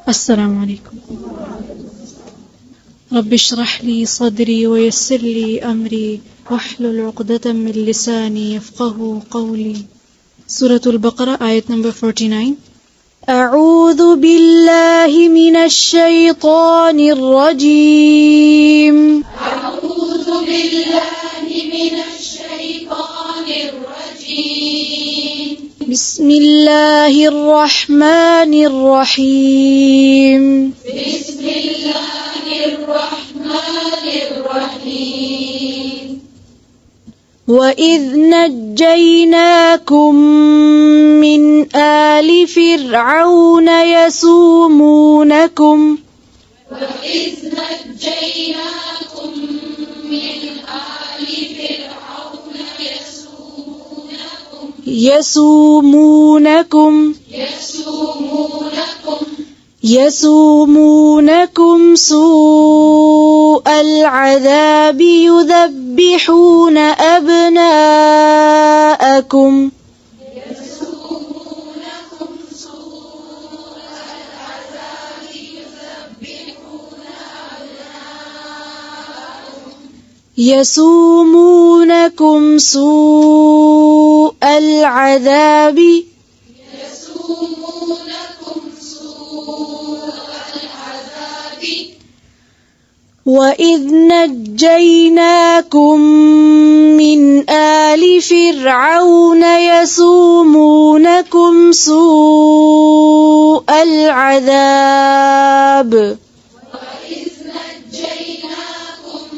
السلام علیکم. رب اشرح لي صدري ويسر لي أمري واحلل عقدة من لساني يفقهوا قولي. سورة البقرة آیت نمبر 49. اعوذ باللہ من الشیطان الرجیم. أعوذ بالله من الشيطان الرجيم. بسم اللہ الرحمن الرحیم. بسم الله الرحمن الرحيم. وَإِذْ نَجَّيْنَاكُمْ مِنْ آلِ فِرْعَوْنَ يَسُومُونَكُمْ وإذ نجيناكم من آل فرعون يسومونكم سوء العذاب يذبحون أبناءكم يسومونكم سوء العذاب وَإِذْ نَجَّيْنَاكُمْ مِنْ آلِ فِرْعَوْنَ يَسُومُونَكُمْ سُوءَ الْعَذَابِ وإذ نجيناكم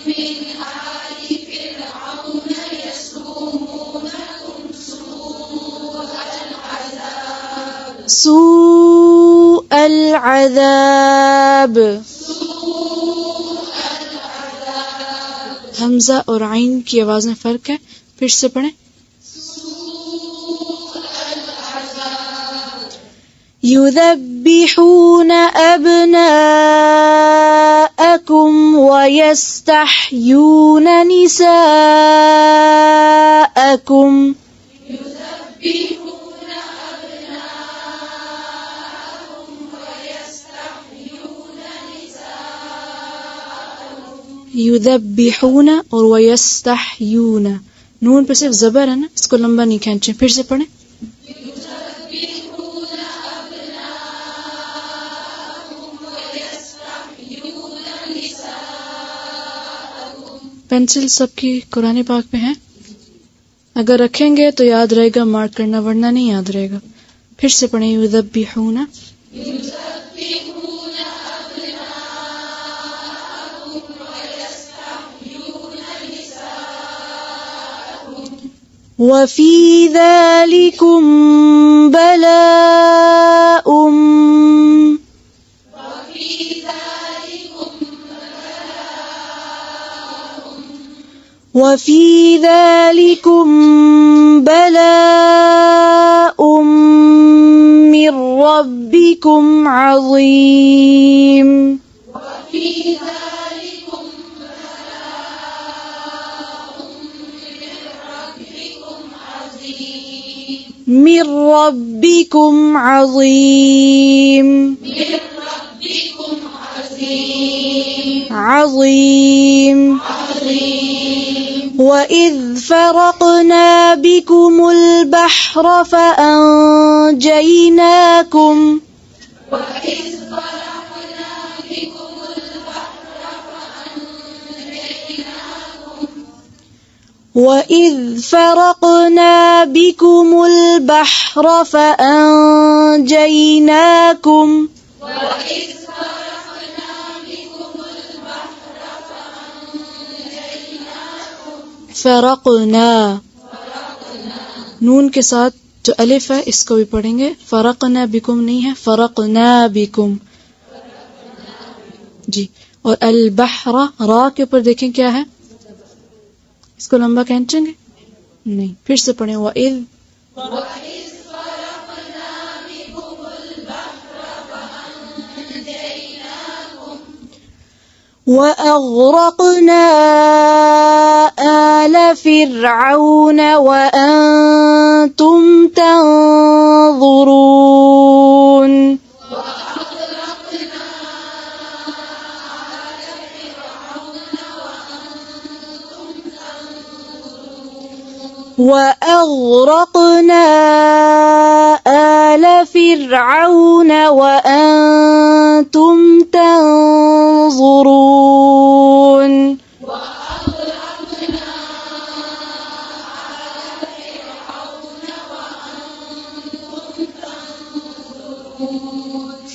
من آل فرعون يسومونكم سوء العذاب. حمزہ اور عین کی آواز میں فرق ہے، پھر سے پڑھیں. يذبحون أبناءكم ويستحيون نساءكم یذبحون اور ویستحیون، نون پہ صرف زبر ہے نا، اس کو لمبا نہیں کھینچیں. پھر سے پڑھیں. پینسل سب کی قرآن پاک پہ ہیں، اگر رکھیں گے تو یاد رہے گا، مارک کرنا، ورنہ نہیں یاد رہے گا. پھر سے پڑھیں. یذبحون وَفِي ذَلِكُمْ بَلَاءٌ مِّن رَّبِّكُمْ عَظِيمٌ. من ربكم عظيم. عظيم. وَإِذْ فَرَقْنَا بِكُمُ الْبَحْرَ فَأَنْجَيْنَاكُمْ وَإِذْ فَرَقْنَا بِكُمُ الْبَحْرَ فَأَنْجَيْنَاكُمْ فرقنا، نون کے ساتھ جو الف ہے اس کو بھی پڑھیں گے. فرقنا بکم نہیں ہے، فرقنا بکم. جی. اور البحر را کے اوپر دیکھیں کیا ہے، اس کو لمبا کھینچیں گے نہیں. پھر سے پڑھیں. وَإِذْ وَأَغْرَقْنَا آلَ فِرْعَوْنَ وَأَنْتُمْ تَنْظُرُونَ. وأغرقنا آل فرعون وأنتم تنظرون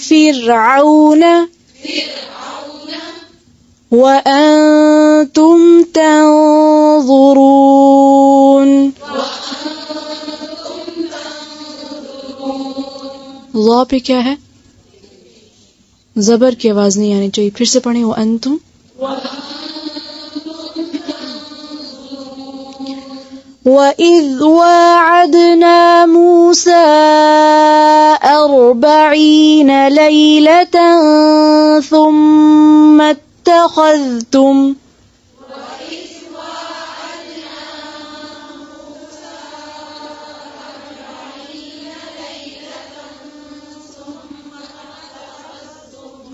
فرعون وأنتم تنظرون ضا پہ کیا ہے؟ زبر کی آواز نہیں آنی چاہیے. پھر سے پڑھیں وأنتم. وَإِذْ وَاعَدْنَا مُوسَىٰ 40 لَيْلَةً ثُمَّ اتَّخَذْتُمْ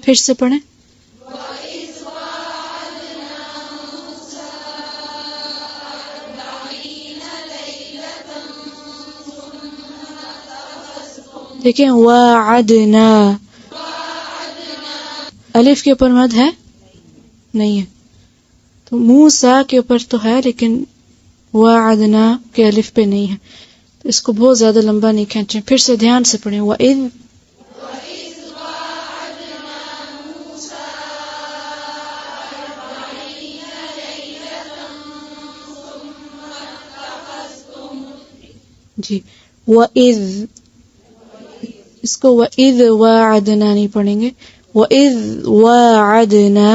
پھر سے پڑھیں. دیکھیں وعدنا الف کے اوپر مد ہے نہیں ہے تو موسیٰ کے اوپر تو ہے لیکن وعدنا کے الف پہ نہیں ہے تو اس کو بہت زیادہ لمبا نہیں کھینچیں. پھر سے دھیان سے پڑھیں. وَإِذْ جی وَإِذْ اس کو وَإِذْ وَاعَدْنَا نہیں پڑھیں گے. وَإِذْ وَاعَدْنَا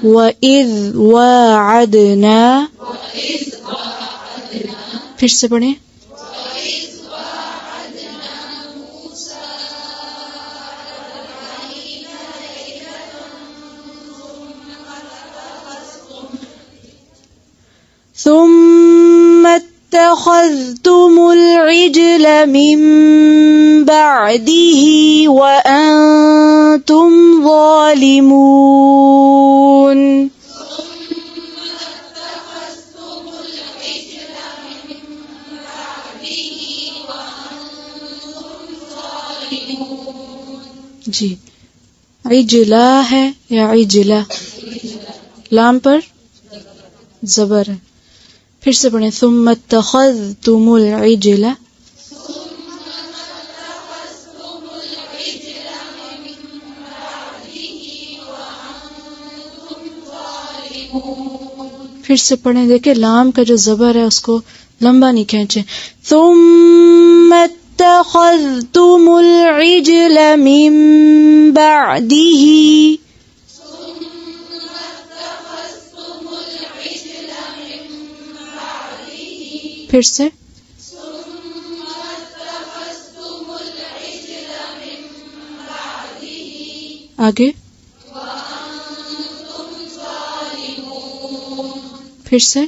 وَإِذْ وَاعَدْنَا پھر سے پڑھیں. ثم اتخذتم العجل من بعده وأنتم ظالمون جی عجلہ ہے یا عجلہ؟ لام پر زبر ہے. پھر سے پڑھیں. ثم اتخذتم العجل پھر سے پڑھیں. دیکھیں لام کا جو زبر ہے اس کو لمبا نہیں کھینچیں. ثم اتخذتم العجل من بعده پھر سے آگے پھر سے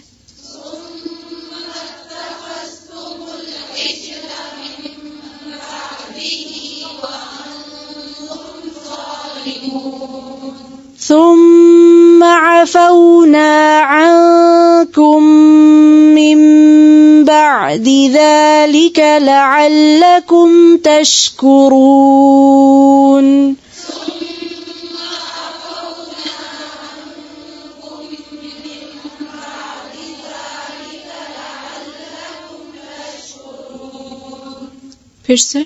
ثم عفونا عنكم من بعد ذلك لعلكم تشكرون پھر سے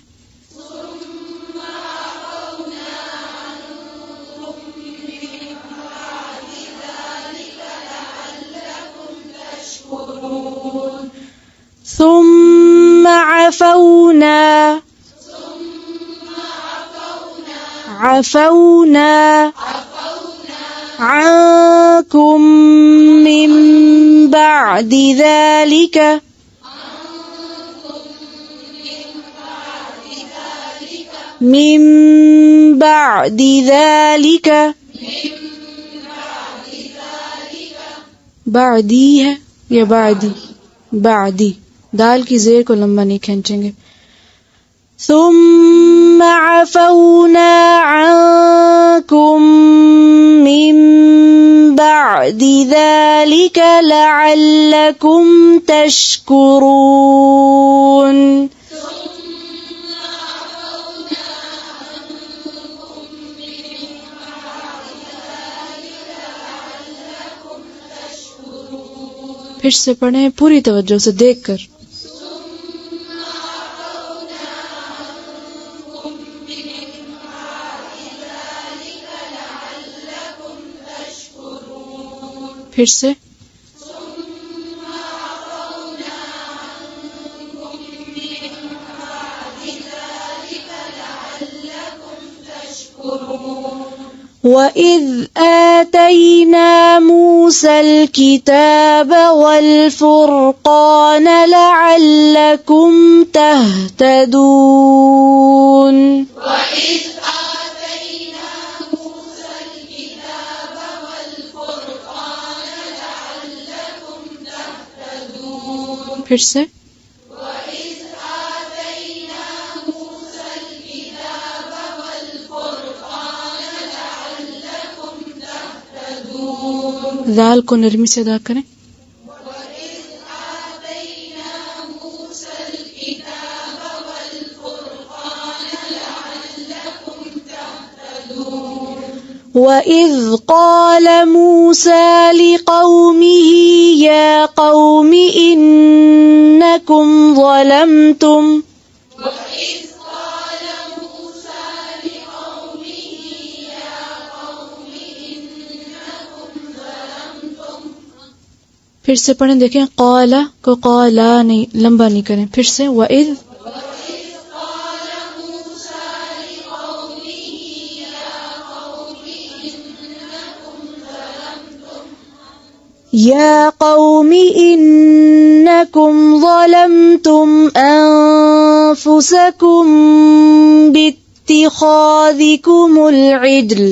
ثم عفونا عنكم من بعد ذلك بعدی ہے یا بعدی دال کی زیر کو لمبا نہیں کھینچیں گے. ثم عفونا عنكم من بعد بعد ذلك لعلكم تشكرون. پھر سے پڑھیں پوری توجہ سے دیکھ کر. پھر سے وَإِذْ آتَيْنَا مُوسَى الْكِتَابَ وَالْفُرْقَانَ لَعَلَّكُمْ تَهْتَدُونَ. پھر سے ذال کو نرمی سے ادا کریں. وَإِذْ قَالَ مُوسَى لِقَوْمِهِ يَا قَوْمِ إِنَّكُمْ ظَلَمْتُمْ پھر سے پڑھیں دیکھیں قَالَ کو قَالَ نہیں لمبا نہیں کریں. پھر سے وَإِذْ يَا قَوْمِ إِنَّكُمْ ظَلَمْتُمْ أَنفُسَكُمْ بِاتِّخَاذِكُمُ الْعِجْلَ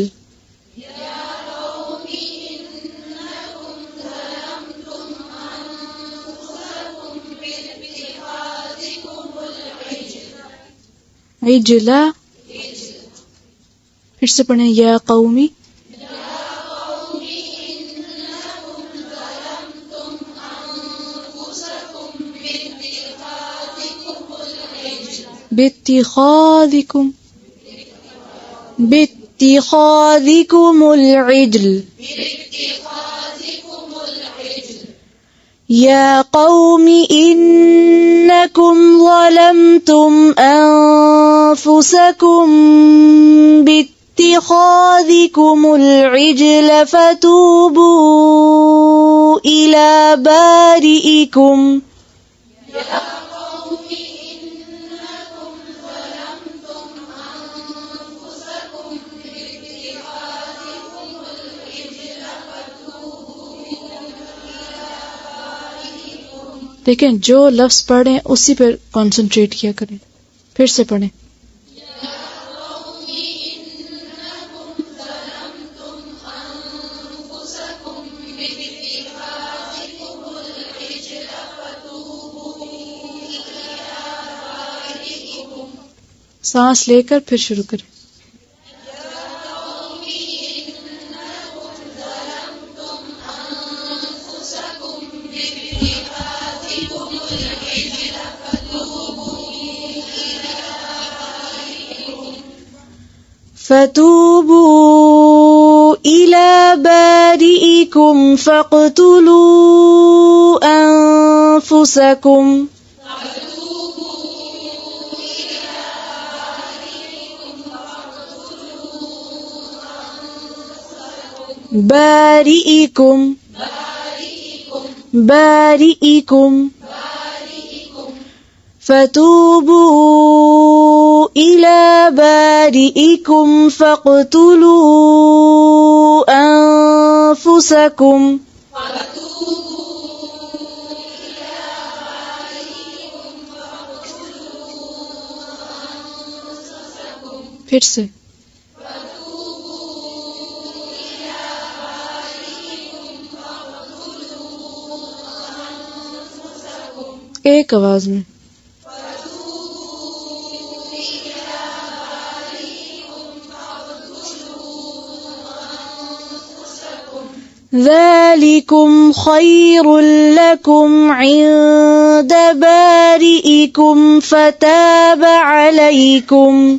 عجلا. پھر سے پڑھیں یا قومی باتخاذكم العجل. يا قوم إنكم ظلمتم أنفسكم باتخاذكم العجل فتوبوا إلى بارئكم دیکھیں جو لفظ پڑھیں اسی پر کانسنٹریٹ کیا کریں. پھر سے پڑھیں سانس لے کر پھر شروع کریں. فتوبوا إلى بارئكم فاقتلوا أنفسكم بارئكم فتوبوا إلى بارئكم فاقتلوا أنفسكم پھر سے ایک آواز میں ذلكم خير لكم عند بارئكم فتاب عليكم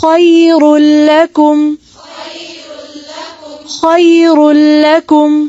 خير لكم خير لكم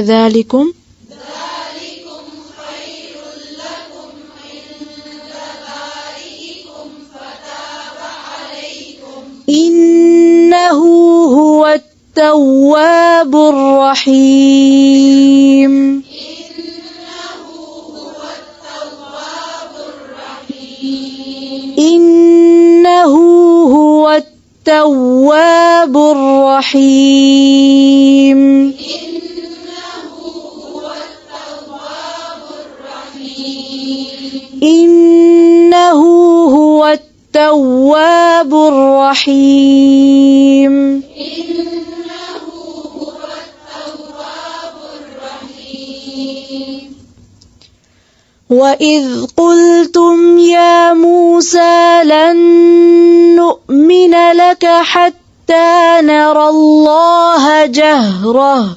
ذلكم إنه هو التواب الرحيم إنه هو التواب الرحيم إنه هو التواب الرحيم وإذ قلتم يا موسى لن نؤمن لك حتى نرى الله جهرة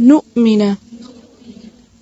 نؤمن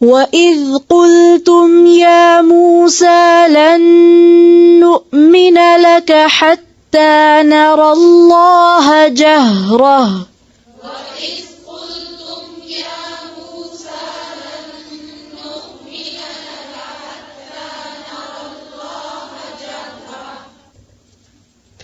وإذ قلتم يا موسى لن نؤمن لك حتى نرى الله جهرة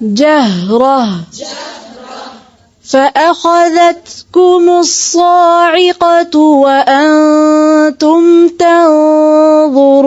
جهرة فأخذتكم الصاعقة وأنتم تنظرون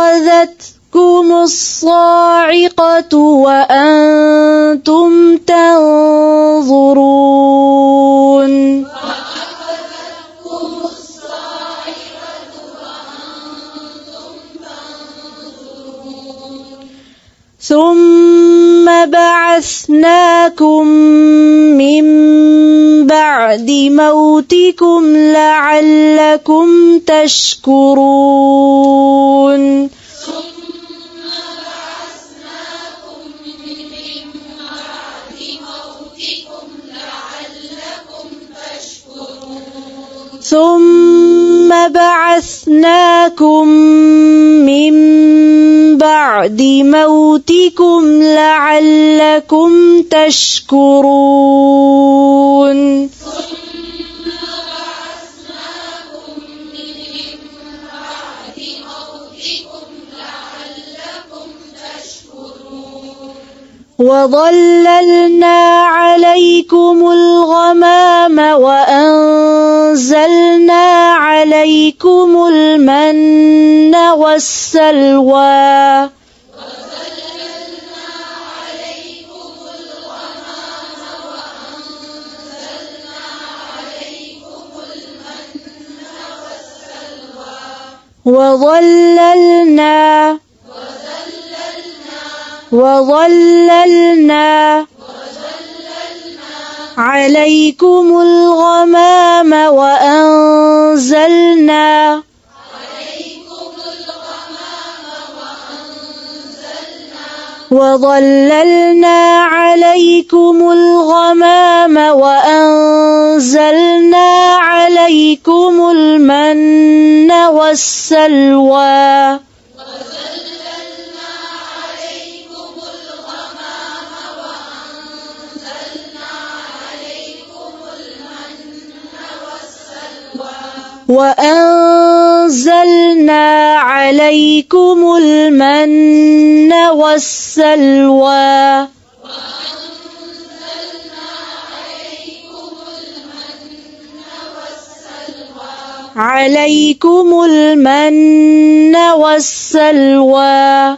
فأخذتكم الصاعقة وأنتم تنظرون ثم بعثناكم من بعد موتكم لعلكم تشكرون ثم بعثناكم من بعد موتكم لعلكم تشكرون وظللنا عليكم الغمام وأنزلنا عليكم المن والسلوى وظللنا عليكم الغمام وأنزلنا عليكم الغمام وأنزلنا عليكم المن والسلوى وأنزلنا عليكم المن والسلوى عليكم المن والسلوى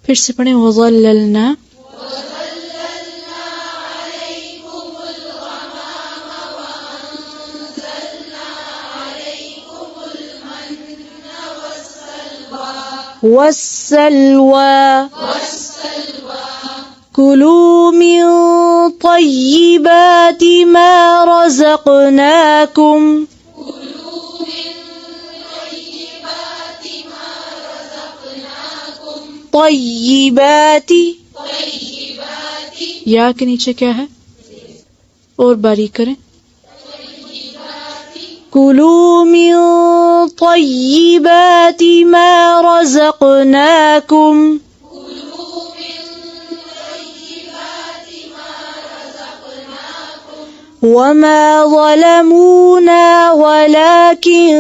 پھر سے پڑھیں وظللنا والسلوى كلوا من طيبات ما رزقناكم طیبات یا کے نیچے کیا ہے اور باریک کریں کلوا من طیبات ما رزقناکم وما ظلمونا ولكن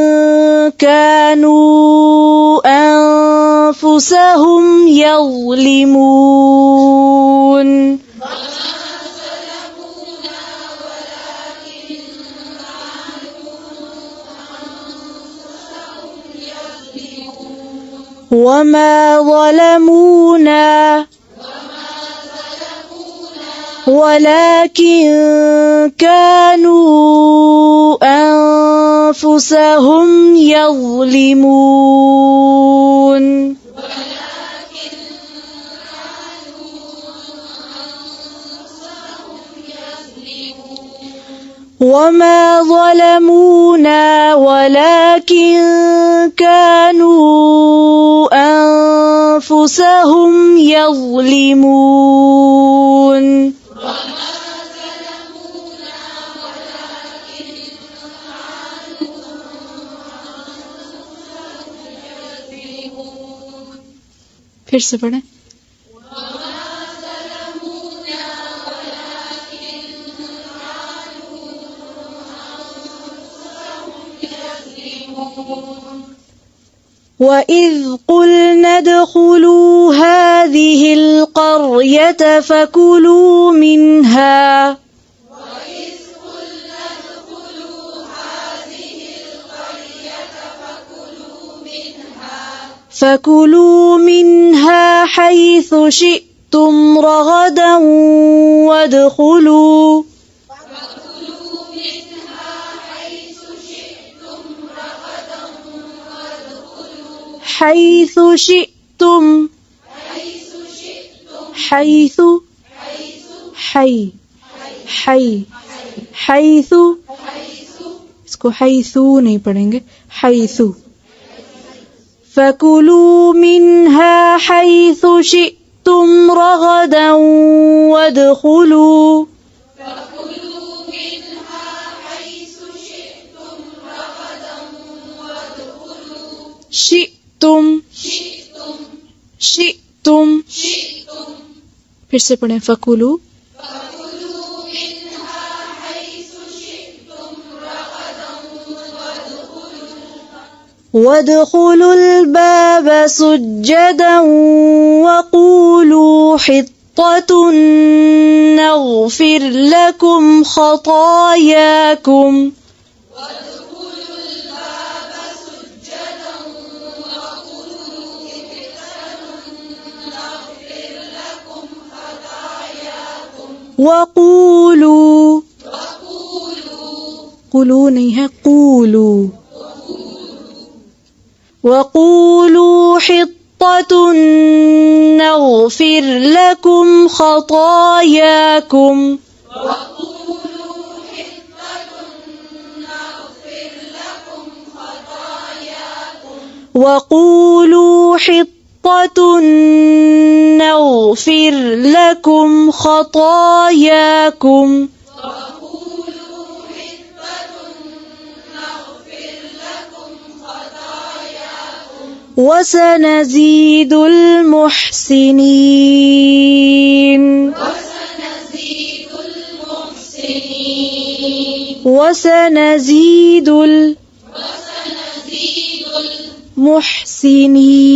كانوا أنفسهم يظلمون وما ظلمونا ولكن كانوا أنفسهم يظلمون وما ظلمونا ولكن كانوا أنفسهم يظلمون پھر سے پڑھیں وَإِذْ قُلْنَا ادْخُلُوا هَٰذِهِ الْقَرْيَةَ فَكُلُوا مِنْهَا فَكُلُوا مِنْهَا حَيْثُ شِئْتُمْ رَغَدًا وَادْخُلُوا حيث شئتم حيث حي حي حيث اس کو حيثو نہیں پڑھیں گے حيث فَكُلُوا مِنْهَا حَيْثُ شِئْتُمْ رَغَدًا وَادْخُلُوا شئتم شئتم پھر سے پڑھیں فَكُلُوا وَادْخُلُوا الْبَابَ سُجَّدًا وَقُولُوا حِطَّةٌ نَغْفِرْ لَكُمْ خَطَايَاكُمْ وَقُولُوا قُلُوا نہیں ہے قُولُوا وَقُولُوا حِطَّةٌ نَغْفِرْ لَكُمْ خَطَايَاكُمْ وَقُولُوا حِطَّةٌ نَغْفِرْ لَكُمْ خَطَايَاكُمْ وسنزيد المحسنين وسنزيد المحسنين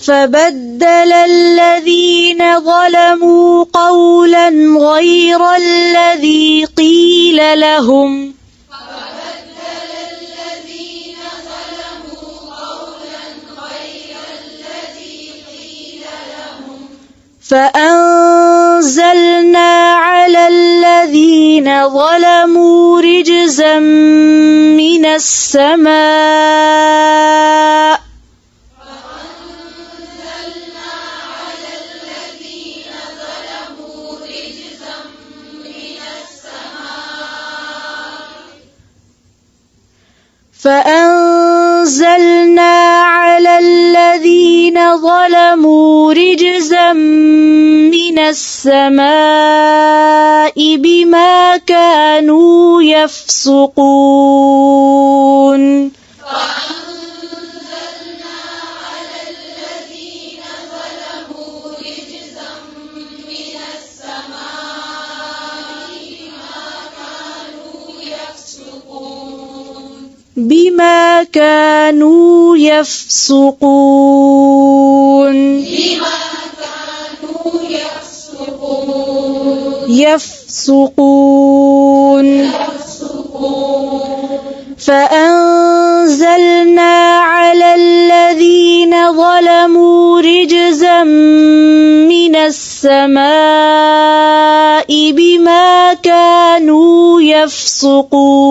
فبدل الذين ظلموا قولا غير الذي قيل لهم فأنزلنا على الذين ظلموا رجزا من السماء فأنزلنا على الذين ظلموا رجزا من السماء بما كانوا يفسقون بما كانوا يفسقون يفسقون فأنزلنا على الذين ظلموا رجزا من السماء بما كانوا يفسقون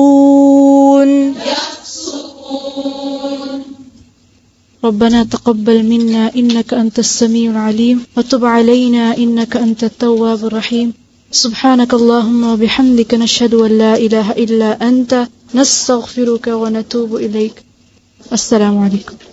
يفسقون ربنا تقبل منا إنك أنت السميع العليم وتب علينا إنك أنت التواب الرحيم سبحانك اللهم وبحمدك نشهد أن لا إله إلا أنت نستغفرك ونتوب إليك السلام عليكم